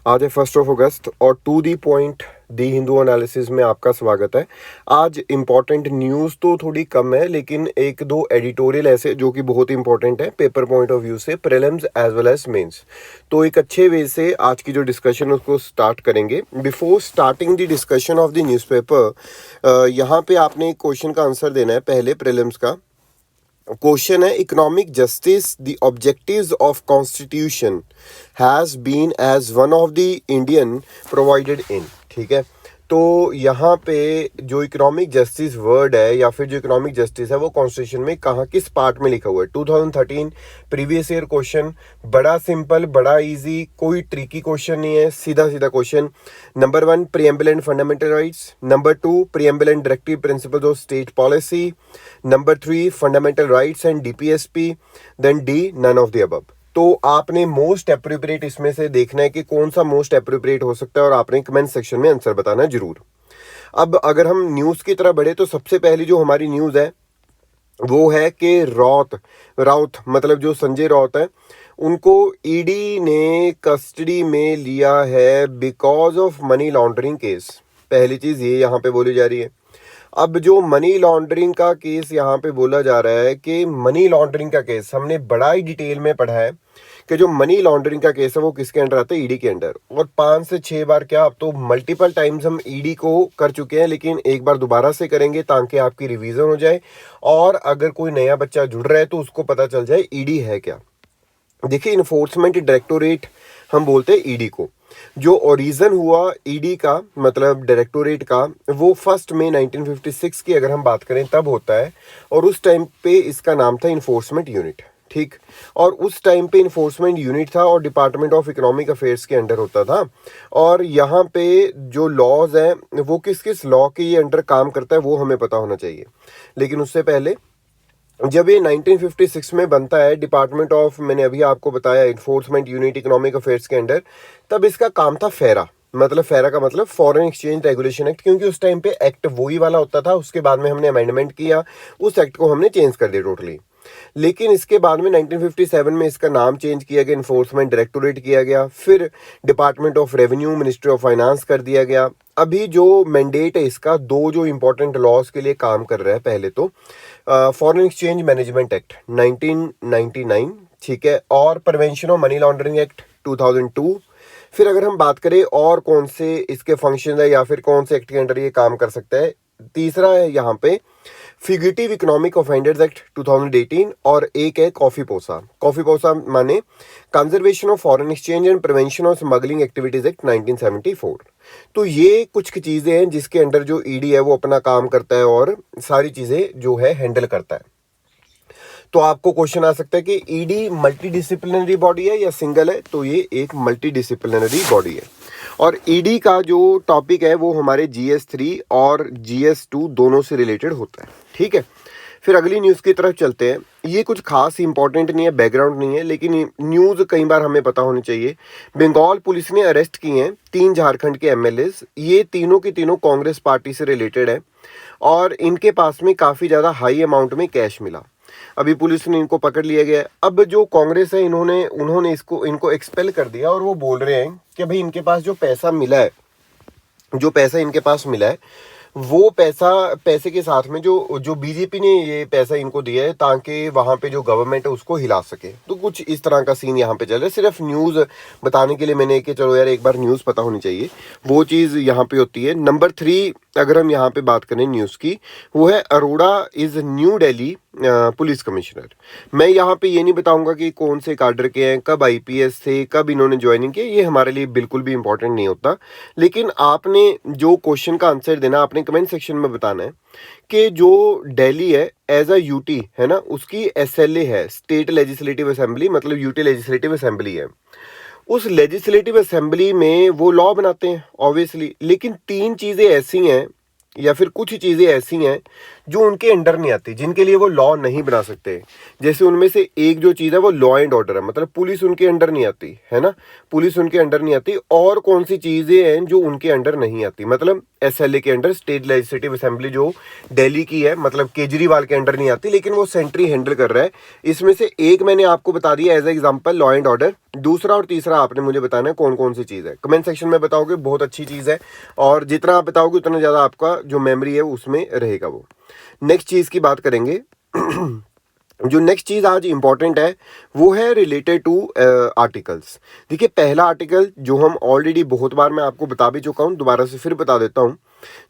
आज है 1 अगस्त और to the point the Hindu analysis में आपका स्वागत है। आज इम्पॉर्टेंट न्यूज़ तो थोड़ी कम है, लेकिन एक दो एडिटोरियल ऐसे जो कि बहुत इंपॉर्टेंट है पेपर पॉइंट ऑफ व्यू से, prelims as well as mains. तो एक अच्छे वे से आज की जो डिस्कशन उसको स्टार्ट करेंगे। Before starting the discussion of the newspaper, यहाँ पे आपने एक क्वेश्चन का आंसर देना है। पहले प्रीलिम्स का क्वेश्चन है, economic justice the objectives of constitution has been as one of the Indian provided in. ठीक है, तो यहाँ पे जो इकोनॉमिक जस्टिस वर्ड है या फिर जो इकोनॉमिक जस्टिस है वो कॉन्स्टिट्यूशन में कहाँ किस पार्ट में लिखा हुआ है। 2013 प्रीवियस ईयर क्वेश्चन, बड़ा सिंपल, बड़ा इजी, कोई ट्रिकी क्वेश्चन नहीं है, सीधा सीधा question. Number 1 preamble and fundamental rights, number 2 preamble and directive principles of state policy, number 3 fundamental rights and DPSP, then D none of the above. तो आपने most appropriate इसमें से देखना है कि कौन सा मोस्ट एप्रोप्रिएट हो सकता है और आपने कमेंट सेक्शन में आंसर बताना जरूर। अब अगर हम न्यूज़ की तरफ बढ़े तो सबसे पहली जो हमारी न्यूज़ है वो है कि राउत मतलब जो संजय राउत है उनको ईडी ने कस्टडी में लिया है because of money laundering case. पहली चीज़ ये यहाँ पे बोली जा रही है। अब जो मनी लॉन्ड्रिंग का केस यहाँ पे बोला जा रहा है कि मनी लॉन्ड्रिंग का केस हमने बड़ा ही डिटेल में पढ़ा है कि जो मनी लॉन्ड्रिंग का केस है वो किसके अंडर आता है, ईडी के अंडर। और 5 से 6 बार क्या, अब तो मल्टीपल टाइम्स हम ईडी को कर चुके हैं, लेकिन एक बार दोबारा से करेंगे ताकि आपकी रिवीजन हो जाए और अगर कोई नया बच्चा जुड़ रहा है तो उसको पता चल जाए ईडी है क्या। देखिए, इन्फोर्समेंट डायरेक्टोरेट हम बोलते हैं ईडी को। जो ओरिजिन हुआ ईडी का मतलब डायरेक्टोरेट का वो 1 मई 1956 की अगर हम बात करें तब होता है, और उस टाइम पे इसका नाम था इन्फोर्समेंट यूनिट। ठीक, और उस टाइम पे इन्फोर्समेंट यूनिट था और डिपार्टमेंट ऑफ इकोनॉमिक अफेयर्स के अंडर होता था। और यहाँ पे जो लॉज हैं वो किस किस लॉ के ये अंडर काम करता है वो हमें पता होना चाहिए। लेकिन उससे पहले जब ये 1956 में बनता है डिपार्टमेंट ऑफ, मैंने अभी आपको बताया, इन्फोर्समेंट यूनिट इकोनॉमिक अफेयर्स के अंडर, तब इसका काम था फेरा। मतलब फेरा का मतलब फॉरेन एक्सचेंज रेगुलेशन एक्ट, क्योंकि उस टाइम पे एक्ट वही वाला होता था। उसके बाद में हमने अमेंडमेंट किया, उस एक्ट को हमने चेंज कर दिया टोटली। लेकिन इसके बाद में 1957 में इसका नाम चेंज किया गया, इन्फोर्समेंट डायरेक्टोरेट किया गया, फिर department of revenue ministry of finance कर दिया गया। अभी जो मैंडेट है इसका, दो जो इंपॉर्टेंट लॉज के लिए काम कर रहा है। पहले तो फॉरेन एक्सचेंज मैनेजमेंट एक्ट 1999, ठीक है, और prevention of money laundering act 2002। फिर अगर हम बात करें और कौन से इसके फंक्शन है या फिर कौन से एक्ट के अंडर ये काम कर सकता है, तीसरा है यहाँ पे फ्यूगिटिव इकोनॉमिक ऑफेंडर्स एक्ट 2018, और एक है कॉफी पोसा माने conservation of foreign exchange and prevention of smuggling activities act 1974। तो ये कुछ चीज़ें हैं जिसके अंडर जो ईडी है वो अपना काम करता है और सारी चीज़ें जो है हैंडल करता है। तो आपको क्वेश्चन आ सकता है कि ईडी मल्टी डिसिप्लिनरी बॉडी है या सिंगल है, तो ये एक मल्टी डिसिप्लिनरी बॉडी है। और ईडी का जो टॉपिक है वो हमारे GS3 और GS2 दोनों से रिलेटेड होता है। ठीक है, फिर अगली न्यूज़ की तरफ चलते हैं। ये कुछ खास इंपॉर्टेंट नहीं है, बैकग्राउंड नहीं है, लेकिन न्यूज़ कई बार हमें पता होनी चाहिए। बंगाल पुलिस ने अरेस्ट किए हैं 3 झारखंड के MLAs। ये तीनों की तीनों कांग्रेस पार्टी से रिलेटेड है और इनके पास में काफ़ी ज़्यादा हाई अमाउंट में कैश मिला। अभी पुलिस ने इनको पकड़ लिया गया है। अब जो कांग्रेस है उन्होंने इनको एक्सपेल कर दिया और वो बोल रहे हैं कि भाई इनके पास जो पैसा इनके पास मिला है वो पैसे के साथ में जो बीजेपी ने ये पैसा इनको दिया है ताकि वहाँ पे जो गवर्नमेंट है उसको हिला सके। तो कुछ इस तरह का सीन यहाँ पे चल रहा है। सिर्फ न्यूज़ बताने के लिए मैंने कि चलो यार एक बार न्यूज़ पता होनी चाहिए, वो चीज़ यहाँ पे होती है। नंबर 3 अगर हम यहाँ पे बात करें न्यूज़ की, वो है Arora is new Delhi police commissioner. मैं यहाँ पे ये नहीं बताऊंगा कि कौन से काडर के हैं, कब IPS थे, कब इन्होंने ज्वाइनिंग की, ये हमारे लिए बिल्कुल भी इंपॉर्टेंट नहीं होता। लेकिन आपने जो क्वेश्चन का आंसर देना, आपने कमेंट सेक्शन में बताना है कि जो दिल्ली है एज अ UT है ना, उसकी SLA है, स्टेट लेजिस्लेटिव असेंबली, मतलब UT लेजिस्लेटिव असेंबली है। उस लेजिस्लेटिव असेंबली में वो लॉ बनाते हैं ऑब्वियसली, लेकिन 3 चीज़ें ऐसी हैं या फिर कुछ चीज़ें ऐसी हैं जो उनके अंडर नहीं आती, जिनके लिए वो लॉ नहीं बना सकते। जैसे उनमें से एक जो चीज़ है वो लॉ एंड ऑर्डर है, मतलब पुलिस उनके अंडर नहीं आती है ना, पुलिस उनके अंडर नहीं आती। और कौन सी चीज़ें हैं जो उनके अंडर नहीं आती, मतलब SLA के अंडर, स्टेट लेजिस्लेटिव असेंबली जो दिल्ली की है, मतलब केजरीवाल के अंडर नहीं आती, लेकिन वो सेंट्री हैंडल कर रहा है। इसमें से एक मैंने आपको बता दिया as example, law and order. दूसरा और तीसरा आपने मुझे बताना है कौन कौन सी चीज़ है। कमेंट सेक्शन में बताओगे, बहुत अच्छी चीज़ है, और जितना आप बताओगे उतना ज़्यादा आपका जो मेमोरी है उसमें रहेगा। वो नेक्स्ट चीज़ की बात करेंगे। जो नेक्स्ट चीज़ आज इंपॉर्टेंट है वो है रिलेटेड टू आर्टिकल्स। देखिए, पहला आर्टिकल जो हम ऑलरेडी बहुत बार मैं आपको बता भी चुका हूँ, दोबारा से फिर बता देता हूँ,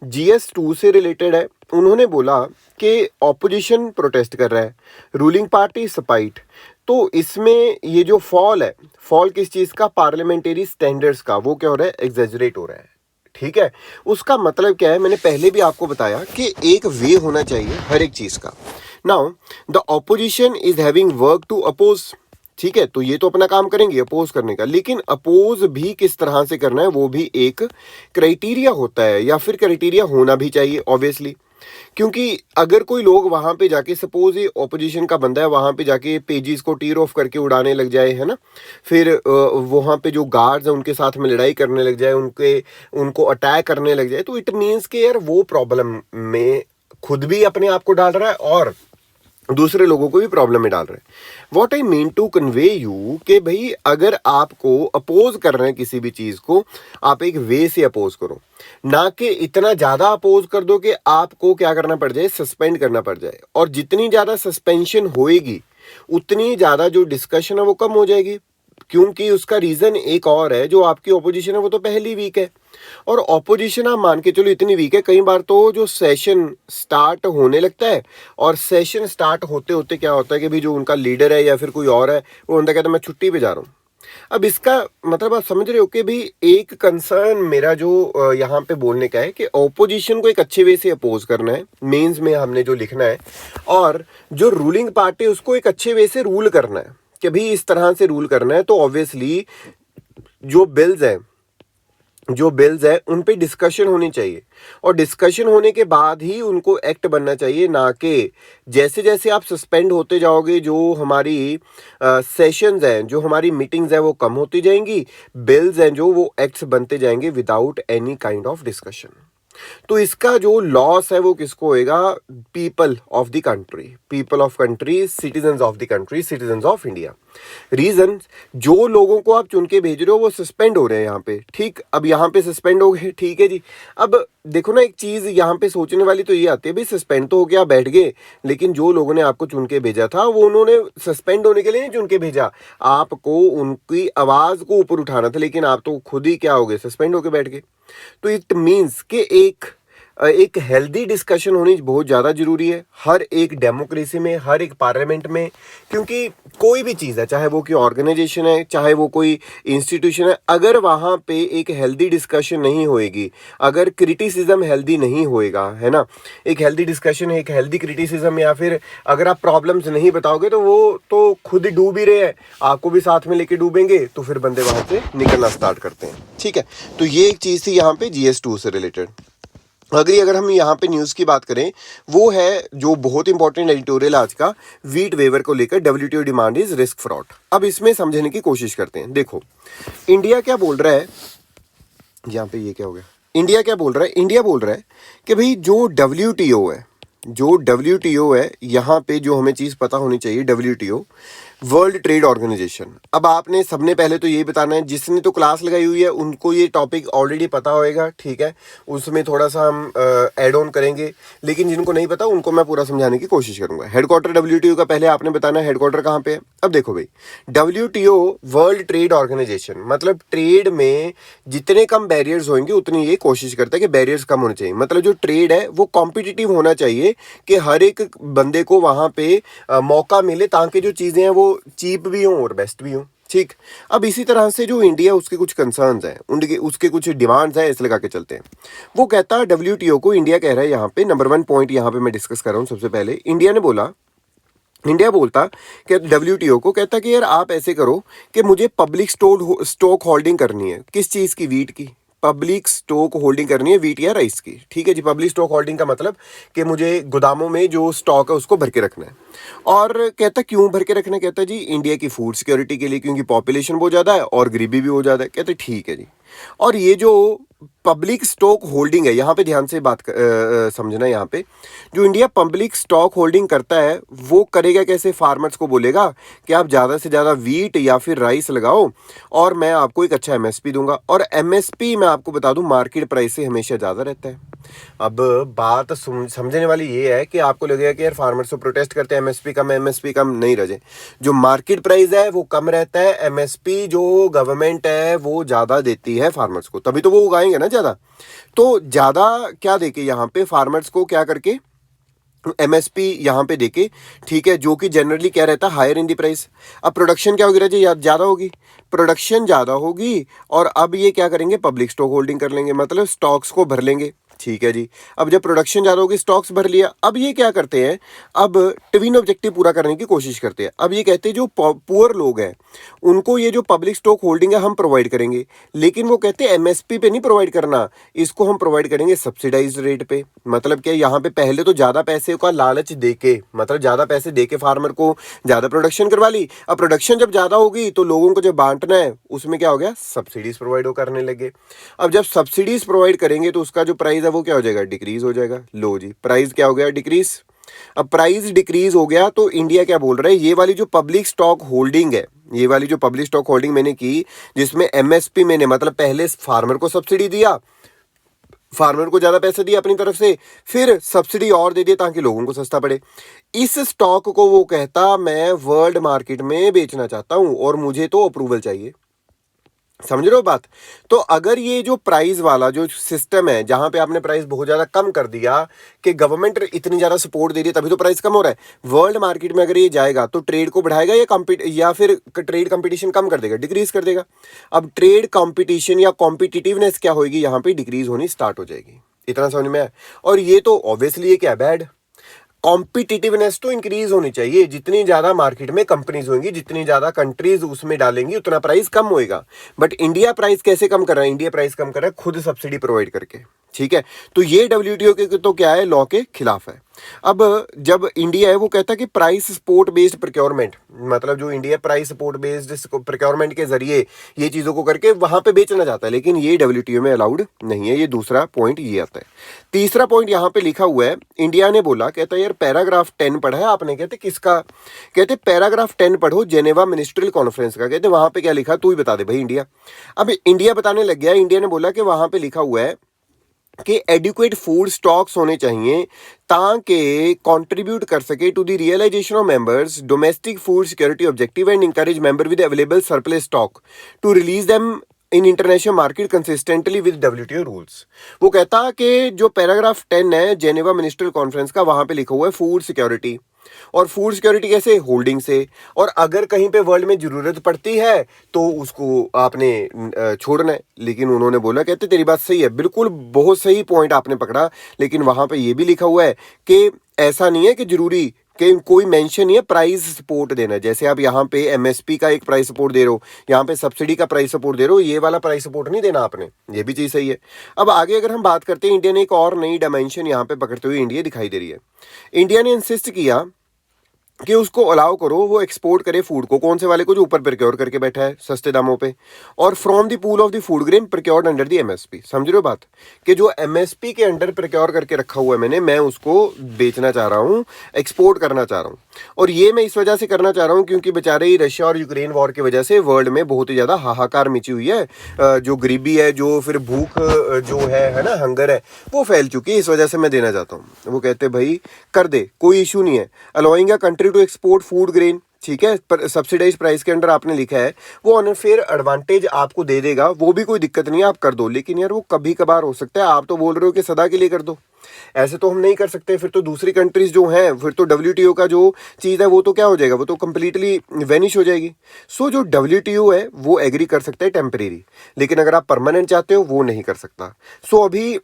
GS2 से रिलेटेड है। उन्होंने बोला कि ऑपोजिशन प्रोटेस्ट कर रहा है, रूलिंग पार्टी स्पाइट। तो इसमें ये जो फॉल है, फॉल किस चीज़ का, पार्लियामेंट्री स्टैंडर्ड्स का, वो क्या हो रहा है, एग्जेजरेट हो रहा है। ठीक है, उसका मतलब क्या है, मैंने पहले भी आपको बताया कि एक वे होना चाहिए हर एक चीज़ का। Now the opposition is having work to oppose. ठीक है, तो ये तो अपना काम करेंगे अपोज करने का, लेकिन अपोज भी किस तरह से करना है वो भी एक क्राइटेरिया होता है, या फिर क्राइटेरिया होना भी चाहिए ऑब्वियसली। क्योंकि अगर कोई लोग वहां पे जाके, सपोज ये ऑपोजिशन का बंदा है, वहां पे जाके पेजेस को टीयर ऑफ करके उड़ाने लग जाए, है ना, फिर वहां पे जो गार्ड्स हैं उनके साथ में लड़ाई करने लग जाए, उनको अटैक करने लग जाए, तो इट मीन्स कि यार वो प्रॉब्लम में खुद भी अपने आप को डाल रहा है और दूसरे लोगों को भी प्रॉब्लम में डाल रहे हैं। What I mean to convey you कि भाई अगर आपको अपोज कर रहे हैं किसी भी चीज़ को, आप एक वे से अपोज करो, ना कि इतना ज़्यादा अपोज कर दो कि आपको क्या करना पड़ जाए, सस्पेंड करना पड़ जाए। और जितनी ज़्यादा सस्पेंशन होएगी उतनी ज़्यादा जो डिस्कशन है वो कम हो जाएगी। क्योंकि उसका रीज़न एक और है, जो आपकी ऑपोजिशन है वो तो पहली वीक है, और ऑपोजिशन आप मान के चलो इतनी वीक है, कई बार तो जो सेशन स्टार्ट होने लगता है और सेशन स्टार्ट होते होते क्या होता है कि भाई जो उनका लीडर है या फिर कोई और है वो बंदा कहता है मैं छुट्टी पे जा रहा हूँ। अब इसका मतलब आप समझ रहे हो कि भी एक कंसर्न मेरा जो यहाँ पे बोलने का है कि ऑपोजिशन को एक अच्छे वे से अपोज करना है, मेंस में हमने जो लिखना है, और जो रूलिंग पार्टी उसको एक अच्छे वे से रूल करना है कि भाई इस तरह से रूल करना है। तो ऑब्वियसली जो बिल्स है उन पे डिस्कशन होनी चाहिए, और डिस्कशन होने के बाद ही उनको एक्ट बनना चाहिए, ना कि जैसे जैसे आप सस्पेंड होते जाओगे जो हमारी सेशंस हैं, जो हमारी मीटिंग्स हैं वो कम होती जाएंगी, बिल्स हैं जो वो एक्ट्स बनते जाएंगे without any kind of discussion. तो इसका जो लॉस है वो किसको होएगा, people of the country, people of country, citizens of the country, citizens of India. Reason, जो लोगों को आप चुन के भेज रहे हो वो सस्पेंड हो रहे हैं यहाँ पे। ठीक, अब यहाँ पे सस्पेंड हो गए, ठीक है जी। अब देखो ना, एक चीज यहाँ पे सोचने वाली तो ये आती है, भाई सस्पेंड तो हो गया, बैठ गए, लेकिन जो लोगों ने आपको चुन के भेजा था वो उन्होंने सस्पेंड होने के लिए नहीं चुन के भेजा, आपको उनकी आवाज को ऊपर उठाना था, लेकिन आप तो खुद ही क्या हो गए, सस्पेंड होके बैठ गए। तो इट मीन्स कि एक हेल्दी डिस्कशन होनी बहुत ज़्यादा ज़रूरी है हर एक डेमोक्रेसी में, हर एक पार्लियामेंट में। क्योंकि कोई भी चीज़ है, चाहे वो कोई ऑर्गेनाइजेशन है, चाहे वो कोई इंस्टीट्यूशन है, अगर वहाँ पे एक हेल्दी डिस्कशन नहीं होएगी, अगर क्रिटिसिज्म हेल्दी नहीं होएगा, है ना, एक हेल्दी डिस्कशन है, एक हेल्दी क्रिटिसिज्म, या फिर अगर आप प्रॉब्लम्स नहीं बताओगे तो वो तो खुद ही डूब ही रहे हैं, आपको भी साथ में लेके डूबेंगे, तो फिर बंदे वहाँ से निकलना स्टार्ट करते हैं। ठीक है, तो ये एक चीज़ थी यहाँ पे GS2 से रिलेटेड। अगर हम यहाँ पे न्यूज़ की बात करें, वो है जो बहुत इंपॉर्टेंट एडिटोरियल आज का, व्हीट वेवर को लेकर, WTO demand is risk fraud. अब इसमें समझने की कोशिश करते हैं। देखो, इंडिया क्या बोल रहा है यहाँ पे, ये क्या हो गया, इंडिया क्या बोल रहा है, इंडिया बोल रहा है कि भाई जो WTO है, यहाँ पे जो हमें चीज़ पता होनी चाहिए, WTO वर्ल्ड ट्रेड ऑर्गेनाइजेशन। अब आपने सबने पहले तो ये बताना है, जिसने तो क्लास लगाई हुई है उनको ये टॉपिक ऑलरेडी पता होएगा, ठीक है, उसमें थोड़ा सा हम ऐड ऑन करेंगे, लेकिन जिनको नहीं पता उनको मैं पूरा समझाने की कोशिश करूंगा। हेडक्वार्टर WTO का पहले आपने बताना है हेडक्वार्टर कहाँ पे है। अब देखो भाई, WTO वर्ल्ड ट्रेड ऑर्गेनाइजेशन मतलब ट्रेड में जितने कम बैरियर्स होंगे उतनी ये कोशिश करता है कि बैरियर्स कम होने चाहिए। मतलब जो ट्रेड है वो कॉम्पिटिटिव होना चाहिए कि हर एक बंदे को वहाँ पे मौका मिले, ताकि जो चीज़ें हैं वो चीप भी हों और बेस्ट भी हों। ठीक, अब इसी तरह से जो इंडिया, उसके कुछ कंसर्न्स हैं, उसके कुछ डिमांड्स हैं, इस लगा के चलते हैं। वो कहता है WTO को, इंडिया कह रहा है यहाँ पे, नंबर 1 पॉइंट यहाँ पे मैं डिस्कस कर रहा हूँ। सबसे पहले इंडिया बोलता कि WTO को, कहता कि यार आप ऐसे करो कि मुझे पब्लिक स्टॉक होल्डिंग करनी है। किस चीज़ की? वीट की। पब्लिक स्टॉक होल्डिंग करनी है वीट या राइस की। ठीक है जी, पब्लिक स्टॉक होल्डिंग का मतलब कि मुझे गोदामों में जो स्टॉक है उसको भर के रखना है। और कहता क्यों भर के रखना है? कहता जी इंडिया की फूड सिक्योरिटी के लिए, क्योंकि पॉपुलेशन बहुत ज़्यादा है और गरीबी भी बहुत ज़्यादा है। कहते ठीक है जी। और ये जो पब्लिक स्टॉक होल्डिंग है, यहाँ पे ध्यान से बात समझना। यहाँ पे जो इंडिया पब्लिक स्टॉक होल्डिंग करता है वो करेगा कैसे? फार्मर्स को बोलेगा कि आप ज़्यादा से ज़्यादा वीट या फिर राइस लगाओ और मैं आपको एक अच्छा एमएसपी दूंगा। और एमएसपी मैं आपको बता दूं मार्केट प्राइस से हमेशा ज़्यादा रहता है। अब बात समझने वाली ये है कि आपको लगेगा कि यार फार्मर्स तो प्रोटेस्ट करते हैं एमएसपी कम नहीं रहे। जो मार्केट प्राइस है वो कम रहता है, एमएसपी जो गवर्नमेंट है वो ज़्यादा देती है फार्मर्स को, तभी तो वो उगाएंगे ना ज़्यादा। तो ज़्यादा क्या देके यहाँ पे फार्मर्स को क्या करके एमएसपी यहाँ पे देके, ठीक है, जो कि जनरली क्या रहता है हायर इन दी प्राइस। अब प्रोडक्शन क्या होगी राजे? ज़्यादा होगी, प्रोडक्शन ज़्यादा होगी और अब ये क्या करेंगे? पब्लिक स्टॉक होल्डिंग कर लेंगे, मतलब स्टॉक्स को भर लेंगे। ठीक है जी। अब जब प्रोडक्शन ज़्यादा होगी, स्टॉक्स भर लिया, अब ये क्या करते हैं? अब ट्विन ऑब्जेक्टिव पूरा करने की कोशिश करते हैं। अब ये कहते हैं जो पुअर लोग हैं उनको ये जो पब्लिक स्टॉक होल्डिंग है हम प्रोवाइड करेंगे, लेकिन वो कहते हैं एमएसपी पे नहीं प्रोवाइड करना, इसको हम प्रोवाइड करेंगे सब्सिडाइज रेट पे। मतलब क्या, यहाँ पे पहले तो ज़्यादा पैसे का लालच देके, मतलब ज़्यादा पैसे देके फार्मर को ज़्यादा प्रोडक्शन करवा ली। अब प्रोडक्शन जब ज़्यादा होगी तो लोगों को जब बांटना है उसमें क्या हो गया? सब्सिडीज प्रोवाइड करने लगे। अब जब सब्सिडीज प्रोवाइड करेंगे तो उसका जो प्राइस है वो क्या हो जाएगा? डिक्रीज हो जाएगा। लो जी, प्राइस क्या हो गया? डिक्रीज। अब प्राइस डिक्रीज हो गया तो इंडिया क्या बोल रहा है? ये वाली जो पब्लिक स्टॉक होल्डिंग है, ये वाली जो पब्लिक स्टॉक होल्डिंग मैंने की जिसमें एमएसपी मैंने मतलब पहले फार्मर को सब्सिडी दिया, फार्मर को ज़्यादा पैसे दिए अपनी तरफ से, फिर सब्सिडी और दे दिए ताकि लोगों को सस्ता पड़े, इस स्टॉक को वो कहता मैं वर्ल्ड मार्केट में बेचना चाहता हूं और मुझे तो अप्रूवल चाहिए। समझ रहे हो बात? तो अगर ये जो प्राइस वाला जो सिस्टम है जहां पे आपने प्राइस बहुत ज्यादा कम कर दिया कि गवर्नमेंट इतनी ज्यादा सपोर्ट दे रही है तभी तो प्राइस कम हो रहा है, वर्ल्ड मार्केट में अगर ये जाएगा तो ट्रेड को बढ़ाएगा या फिर ट्रेड कंपटीशन कम कर देगा, डिक्रीज कर देगा। अब ट्रेड कंपटीशन या कॉम्पिटिटिवनेस क्या होगी? यहाँ पे डिक्रीज होनी स्टार्ट हो जाएगी। इतना समझ में आया? और ये तो ऑब्वियसली ये क्या बैड, कॉम्पिटिटिवनेस तो इंक्रीज होनी चाहिए। जितनी ज्यादा मार्केट में कंपनीज होंगी, जितनी ज्यादा कंट्रीज उसमें डालेंगी, उतना प्राइस कम होएगा। बट इंडिया प्राइस कैसे कम कर रहा है? इंडिया प्राइस कम कर रहा है खुद सब्सिडी प्रोवाइड करके। ठीक है, तो ये डब्ल्यूटीओ के तो क्या है? लॉ के खिलाफ है। अब जब इंडिया है वो कहता है कि प्राइस सपोर्ट बेस्ड प्रोक्योरमेंट, मतलब जो India price support based procurement के जरिए ये चीजों को करके वहां पे बेचना चाहता है, लेकिन ये डब्ल्यूटीओ में अलाउड नहीं है। ये दूसरा पॉइंट ये आता है। तीसरा पॉइंट यहाँ पे लिखा हुआ है, इंडिया ने बोला, कहता है यार पैराग्राफ 10 पढ़ा है आपने? कहते किसका? कहते पैराग्राफ 10 पढ़ो जेनेवा मिनिस्ट्रियल कॉन्फ्रेंस का। कहते वहां पे क्या लिखा? तू ही बता दे भाई इंडिया। अब इंडिया बताने लग गया। इंडिया ने बोला कि वहां पे लिखा हुआ है कि एडिक्वेट फूड स्टॉक्स होने चाहिए ताकि कंट्रीब्यूट कर सके to the realisation of members domestic food security objective and encourage member with available surplus stock to release them in international market consistently with WTO rules. वो कहता कि जो पैराग्राफ 10 है जेनेवा मिनिस्ट्रियल कॉन्फ्रेंस का, वहां पे लिखा हुआ है फूड सिक्योरिटी, और फूड सिक्योरिटी कैसे? होल्डिंग से। और अगर कहीं पे वर्ल्ड में जरूरत पड़ती है तो उसको आपने छोड़ना है। लेकिन उन्होंने बोला, कहते तेरी बात सही है, बिल्कुल बहुत सही पॉइंट आपने पकड़ा, लेकिन वहां पे ये भी लिखा हुआ है कि ऐसा नहीं है कि जरूरी कि कोई मेंशन नहीं है प्राइस सपोर्ट देना। जैसे आप यहाँ पे एमएसपी का एक प्राइस सपोर्ट दे रहे हो, यहाँ पे सब्सिडी का प्राइस सपोर्ट दे रहे हो, ये वाला प्राइस सपोर्ट नहीं देना आपने। ये भी चीज़ सही है। अब आगे अगर हम बात करते हैं, इंडिया ने एक और नई डायमेंशन यहाँ पे पकड़ते हुए इंडिया दिखाई दे रही है। इंडिया ने इंसिस्ट किया कि उसको अलाउ करो वो एक्सपोर्ट करे फूड को, कौन से वाले को? जो ऊपर प्रोक्योर करके बैठा है सस्ते दामों पे, और from the pool of the food grain procured under the MSP. समझ रहे हो बात? कि जो एमएसपी के अंडर प्रोक्योर करके रखा हुआ है मैंने, मैं उसको बेचना चाह रहा हूँ, एक्सपोर्ट करना चाह रहा हूँ। और ये मैं इस वजह से करना चाह रहा हूँ क्योंकि बेचारे ही रशिया और यूक्रेन वॉर की वजह से वर्ल्ड में बहुत ही ज़्यादा हाहाकार मची हुई है। जो गरीबी है, जो फिर भूख जो है ना, हंगर है, वो फैल चुकी है। इस वजह से मैं देना चाहता हूँ। वो कहते भाई कर दे, कोई इशू नहीं है, allowing a country to export food grain. ठीक है, पर सब्सिडाइज प्राइस के अंडर आपने लिखा है, वो अनफेयर एडवांटेज आपको दे देगा, वो भी कोई दिक्कत नहीं है, आप कर दो। लेकिन यार वो कभी कभार हो सकता है, आप तो बोल रहे हो कि सदा के लिए कर दो, ऐसे तो हम नहीं कर सकते। फिर तो दूसरी कंट्रीज जो हैं, फिर तो डब्ल्यूटीओ का जो चीज़ है वो तो क्या हो जाएगा? वो तो कंप्लीटली वेनिश हो जाएगी। सो जो डब्ल्यूटीओ है वो एग्री कर सकता है टेम्परेरी, लेकिन अगर आप परमानेंट चाहते हो वो नहीं कर सकता। सो अभी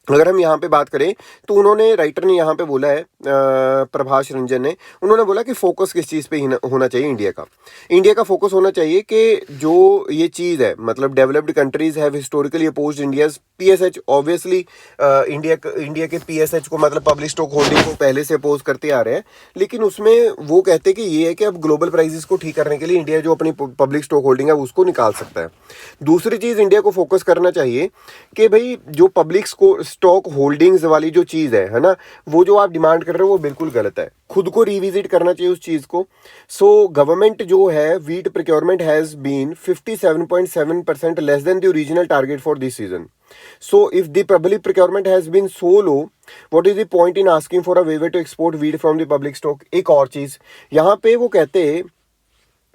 अगर हम यहाँ पे बात करें तो उन्होंने राइटर ने यहाँ पे बोला है प्रभाष रंजन ने, उन्होंने बोला कि फोकस किस चीज़ पे होना चाहिए इंडिया का फोकस होना चाहिए कि जो ये चीज़ है, मतलब developed countries have historically opposed India's PSH. Obviously India के पीएसएच को, मतलब पब्लिक स्टॉक होल्डिंग को पहले से अपोज करते आ रहे हैं, लेकिन उसमें वो कहते हैं कि ये है कि अब ग्लोबल प्राइसेस को ठीक करने के लिए इंडिया जो अपनी पब्लिक स्टॉक होल्डिंग है उसको निकाल सकता है। दूसरी चीज़ इंडिया को फोकस करना चाहिए कि भाई जो पब्लिक स्टॉक होल्डिंग्स वाली जो चीज़ है ना, वो जो आप डिमांड कर रहे हो वो बिल्कुल गलत है। खुद को रिविजिट करना चाहिए उस चीज़ को। सो गवर्नमेंट जो है, wheat procurement has been 57.7% less than the original target for this season. So if the public procurement has been so low, what is the point in asking for a waiver to export wheat from the public stock? एक और चीज़ यहाँ पे वो कहते हैं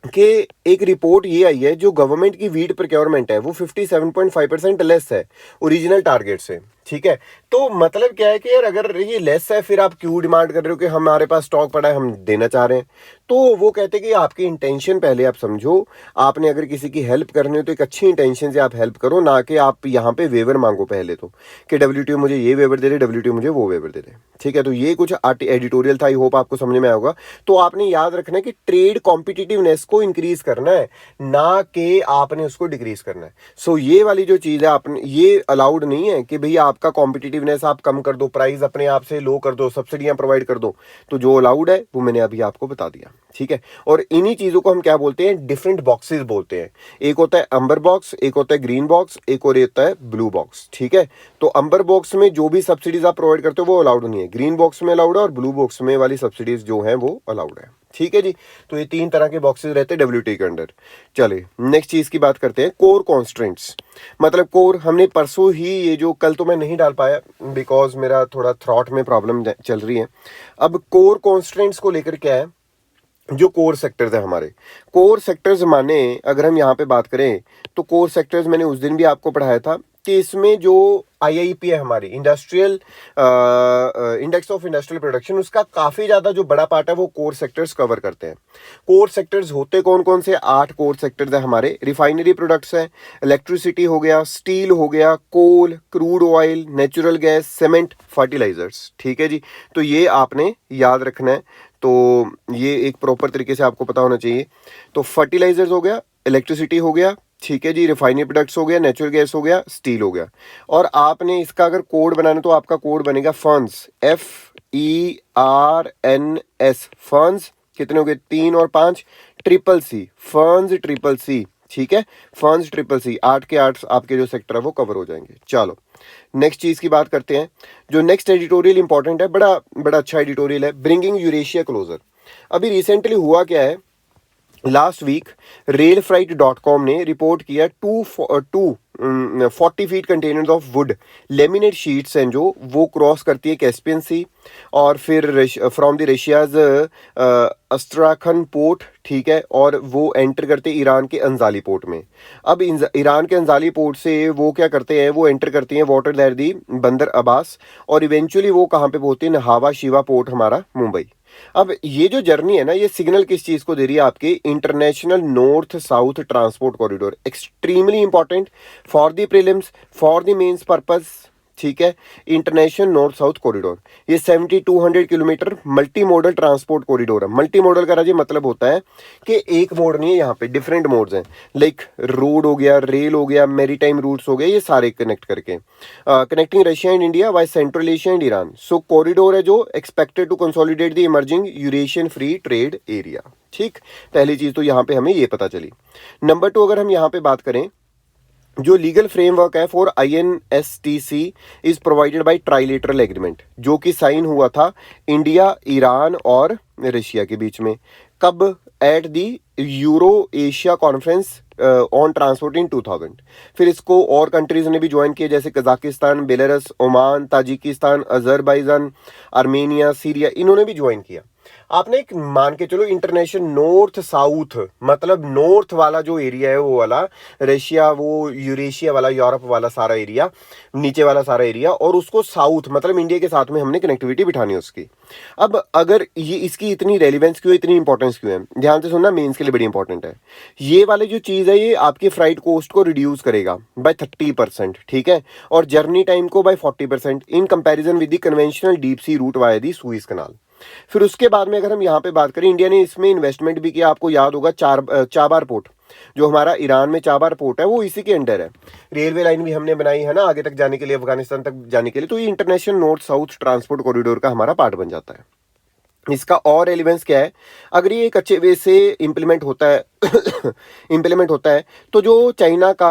कि एक report ये आई है, जो गवर्नमेंट की वीट प्रोक्योरमेंट है वो 57.5% लेस है ओरिजिनल टारगेट से। ठीक है, तो मतलब क्या है कि यार अगर ये लेस है फिर आप क्यों डिमांड कर रहे हो कि हमारे पास स्टॉक पड़ा है, हम देना चाह रहे हैं। तो वो कहते हैं कि आपकी इंटेंशन पहले आप समझो। आपने अगर किसी की हेल्प करनी हो तो एक अच्छी इंटेंशन से आप हेल्प करो, ना कि आप यहाँ पे वेवर मांगो पहले तो कि डब्ल्यूटीओ मुझे ये वेवर दे दे, डब्ल्यूटीओ मुझे वो वेवर दे दे। ठीक है, तो ये कुछ एडिटोरियल था, आई होप आपको समझ में आया होगा। तो आपने याद रखना है कि ट्रेड कॉम्पिटिटिवनेस को इंक्रीज करना है, ना कि आपने उसको डिक्रीज करना है। सो ये वाली जो चीज़ है, आपने ये अलाउड नहीं है कि भैया आपका कॉम्पिटिटिवनेस आप कम कर दो, प्राइस अपने आप से लो कर दो, सब्सिडियां प्रोवाइड कर दो। तो जो अलाउड है वो मैंने अभी आपको बता दिया। ठीक है, और इन्हीं चीज़ों को हम क्या बोलते हैं, डिफरेंट बॉक्सेस बोलते हैं। एक होता है अंबर बॉक्स, एक होता है ग्रीन बॉक्स, एक और होता है ब्लू बॉक्स। ठीक है, तो अंबर बॉक्स में जो भी सब्सिडीज आप प्रोवाइड करते हो वो अलाउड नहीं है, ग्रीन बॉक्स में अलाउड है, और ब्लू बॉक्स में वाली सब्सिडीज जो हैं वो अलाउड है। ठीक है जी, तो ये 3 तरह के बॉक्सेस रहते हैं डब्ल्यूटी के अंडर। चलिए नेक्स्ट चीज़ की बात करते हैं, कोर कॉन्स्ट्रेंट्स। मतलब कोर हमने परसों ही, ये जो कल तो मैं नहीं डाल पाया बिकॉज मेरा थोड़ा थ्रॉट में प्रॉब्लम चल रही है। अब कोर कॉन्स्ट्रेंट्स को लेकर क्या है, जो कोर सेक्टर्स है हमारे, कोर सेक्टर्स माने अगर हम यहाँ पे बात करें तो कोर सेक्टर्स मैंने उस दिन भी आपको पढ़ाया था कि इसमें जो आईआईपी है हमारी, industrial index of industrial production, उसका काफ़ी ज़्यादा जो बड़ा पार्ट है वो कोर सेक्टर्स कवर करते हैं। कोर सेक्टर्स होते कौन कौन से, 8 कोर सेक्टर्स हैं हमारे। रिफाइनरी प्रोडक्ट्स हैं, इलेक्ट्रिसिटी हो गया, स्टील हो गया, coal, crude oil, natural gas, cement, fertilisers. ठीक है जी, तो ये आपने याद रखना है। तो ये एक प्रॉपर तरीके से आपको पता होना चाहिए। तो फर्टिलाइजर्स हो गया, इलेक्ट्रिसिटी हो गया, ठीक है जी, रिफाइनरी प्रोडक्ट्स हो गया, नेचुरल गैस हो गया, स्टील हो गया। और आपने इसका अगर कोड बनाना तो आपका कोड बनेगा फंड्स, FERNS, फंड्स। कितने हो गए, 3 और 5, triple C, funds triple C. ठीक है, फंड्स ट्रिपल सी, 8 के 8 आपके जो सेक्टर है वो कवर हो जाएंगे। चलो नेक्स्ट चीज़ की बात करते हैं। जो नेक्स्ट एडिटोरियल इंपॉर्टेंट है, बड़ा बड़ा अच्छा एडिटोरियल है, ब्रिंगिंग यूरेशिया क्लोजर। अभी रिसेंटली हुआ क्या है, लास्ट वीक railfreight.com ने रिपोर्ट किया 40 feet containers of would laminate sheets हैं जो वो क्रॉस करती है कैस्पियन सी, और फिर फ्रॉम द रशियाज अस्ट्राखन पोर्ट। ठीक है, और वो एंटर करते ईरान के अंजाली पोर्ट में। अब ईरान के अंजाली पोर्ट से वो क्या करते हैं, वो एंटर करती हैं वाटर लहरदी बंदर अब्बास, और इवेंचुअली वो कहाँ पे पहुंचती है, नहावा शिवा पोर्ट हमारा मुंबई। अब ये जो जर्नी है ना, ये सिग्नल किस चीज़ को दे रही है, आपके international north south transport corridor, extremely important for the prelims, for the mains purpose. ठीक है, इंटरनेशनल नॉर्थ साउथ कॉरिडोर, ये 7200 kilometre multi modal transport corridor है। मल्टी मॉडल का राजी मतलब होता है कि एक मोड नहीं है, यहाँ पे डिफरेंट मोड्स हैं, लाइक रोड हो गया, रेल हो गया, मेरीटाइम रूट्स हो गए, ये सारे कनेक्ट करके connecting Russia and India via Central Asia and Iran. So corridor है जो expected to consolidate the emerging Eurasian free trade area. ठीक, पहली चीज़ तो यहाँ पे हमें ये पता चली। नंबर 2, अगर हम यहाँ पे बात करें, जो लीगल फ्रेमवर्क है for INSTC is provided by trilateral agreement, जो कि साइन हुआ था इंडिया, ईरान और रशिया के बीच में। कब, at the euro Asia conference on transport इन 2000। फिर इसको और कंट्रीज ने भी ज्वाइन किया, जैसे Kazakhstan, Belarus, Oman, Tajikistan, Azerbaijan, Armenia, Syria, इन्होंने भी ज्वाइन किया। आपने एक मान के चलो इंटरनेशनल नॉर्थ साउथ, मतलब नॉर्थ वाला जो एरिया है वो वाला रशिया, वो यूरेशिया वाला, यूरोप वाला सारा एरिया, नीचे वाला सारा एरिया, और उसको साउथ मतलब इंडिया के साथ में हमने कनेक्टिविटी बिठानी है उसकी। अब अगर ये इसकी इतनी रेलिवेंस क्यों, इतनी इंपॉर्टेंस क्यों है, ध्यान से सुनना, मेंस के लिए बड़ी इंपॉर्टेंट है। ये वाली जो चीज़ चीज़ है, ये आपकी फ्लाइट कॉस्ट को रिड्यूस करेगा बाय 30%, ठीक है, और जर्नी टाइम को by 40% in comparison with the conventional deep sea route via the Suez canal. फिर उसके बाद में अगर हम यहाँ पे बात करें, इंडिया ने इसमें इन्वेस्टमेंट भी किया। आपको याद होगा चाबार पोर्ट, जो हमारा ईरान में चाबार पोर्ट है, वो इसी के अंडर है। रेलवे लाइन भी हमने बनाई है ना आगे तक जाने के लिए, अफगानिस्तान तक जाने के लिए। तो ये international north south transport corridor का हमारा पार्ट बन जाता है। इसका और रेलिवेंस क्या है, अगर ये एक अच्छे वे से इम्प्लीमेंट होता है इम्प्लीमेंट होता है, तो जो चाइना का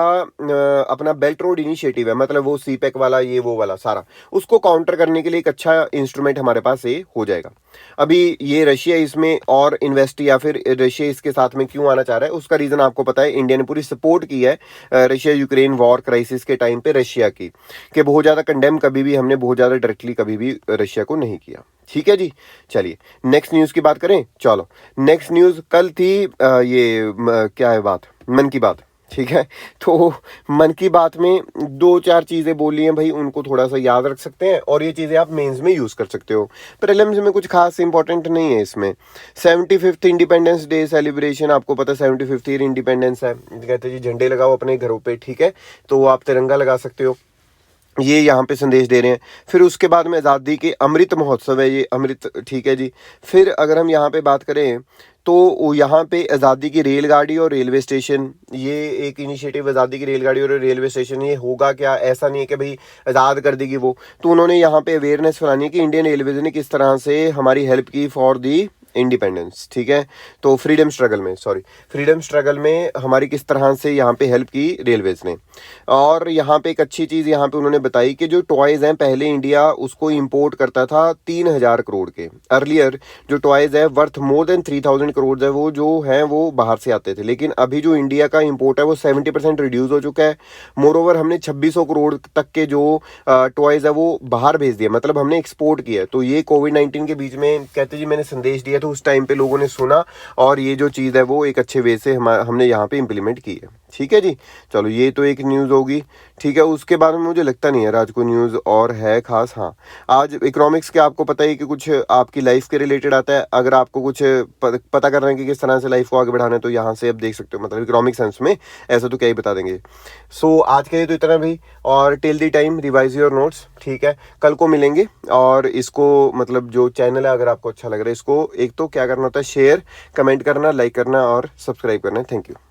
अपना बेल्ट रोड इनिशिएटिव है, मतलब वो सीपेक वाला, ये वो वाला सारा, उसको काउंटर करने के लिए एक अच्छा इंस्ट्रूमेंट हमारे पास ये हो जाएगा। अभी ये रशिया इसमें और इन्वेस्ट, या फिर रशिया इसके साथ में क्यों आना चाह रहा है, उसका रीज़न आपको पता है। इंडिया ने पूरी सपोर्ट की है रशिया यूक्रेन वॉर क्राइसिस के टाइम पे रशिया की, कि बहुत ज़्यादा कंडेम कभी भी हमने बहुत ज़्यादा डायरेक्टली कभी भी रशिया को नहीं किया। ठीक है जी, चलिए नेक्स्ट न्यूज़ की बात करें। चलो, नेक्स्ट न्यूज़ कल थी क्या है बात, मन की बात, ठीक है। तो मन की बात में 2-4 चीज़ें बोली हैं भाई, उनको थोड़ा सा याद रख सकते हैं, और ये चीज़ें आप मेंस में यूज़ कर सकते हो। प्रीलिम्स में कुछ खास इंपॉर्टेंट नहीं है इसमें। 75th इंडिपेंडेंस डे सेलिब्रेशन, आपको पता है 75th ईयर इंडिपेंडेंस है, कहते हैं जी झंडे लगाओ अपने घरों पे, ठीक है, तो आप तिरंगा लगा सकते हो, ये यहाँ पे संदेश दे रहे हैं। फिर उसके बाद में आज़ादी के अमृत महोत्सव है, ये अमृत, ठीक है जी। फिर अगर हम यहाँ पे बात करें, तो यहाँ पे आज़ादी की रेलगाड़ी और रेलवे स्टेशन, ये एक इनिशिएटिव, आज़ादी की रेलगाड़ी और रेलवे स्टेशन, ये होगा क्या, ऐसा नहीं है कि भाई आज़ाद कर देगी वो। तो उन्होंने यहाँ पे अवेयरनेस फैलानी है कि इंडियन रेलवेज ने किस तरह से हमारी हेल्प की फॉर दी इंडिपेंडेंस, ठीक है। तो फ्रीडम स्ट्रगल में हमारी किस तरह से यहाँ पे हेल्प की रेलवेज ने। और यहाँ पे एक अच्छी चीज़ यहाँ पे उन्होंने बताई कि जो टॉयज़ हैं, पहले इंडिया उसको इंपोर्ट करता था 3000 करोड़ के। अर्लियर जो टॉयज़ है वर्थ मोर देन 3000 करोड़ है, वो जो हैं वो बाहर से आते थे, लेकिन अभी जो इंडिया का इंपोर्ट है वो 70% रिड्यूस हो चुका है। मोर ओवर हमने 2600 करोड़ तक के जो टॉयज़ है वो बाहर भेज दिया, मतलब हमने एक्सपोर्ट किया। तो ये कोविड-19 के बीच में कहते जी मैंने संदेश दिया, तो उस टाइम पे लोगों ने सुना, और ये जो चीज़ है वो एक अच्छे वे से हमने यहाँ पे इम्प्लीमेंट की है। ठीक है जी, चलो ये तो एक न्यूज़ होगी, ठीक है। उसके बारे में मुझे लगता नहीं है आज को न्यूज़ और है खास। हाँ, आज इकोनॉमिक्स के आपको पता ही कि कुछ आपकी लाइफ के रिलेटेड आता है। अगर आपको कुछ पता करना है कि किस तरह से लाइफ को आगे बढ़ाना है, तो यहाँ से आप देख सकते हो, मतलब इकोनॉमिक सेंस में ऐसा तो क्या ही बता देंगे। सो आज के लिए तो इतना भी, और till the time revise your notes, ठीक है। कल को मिलेंगे, और इसको मतलब जो चैनल है अगर आपको अच्छा लग रहा है, इसको एक तो क्या करना होता है, शेयर, कमेंट करना, लाइक करना और सब्सक्राइब करना है। Thank you.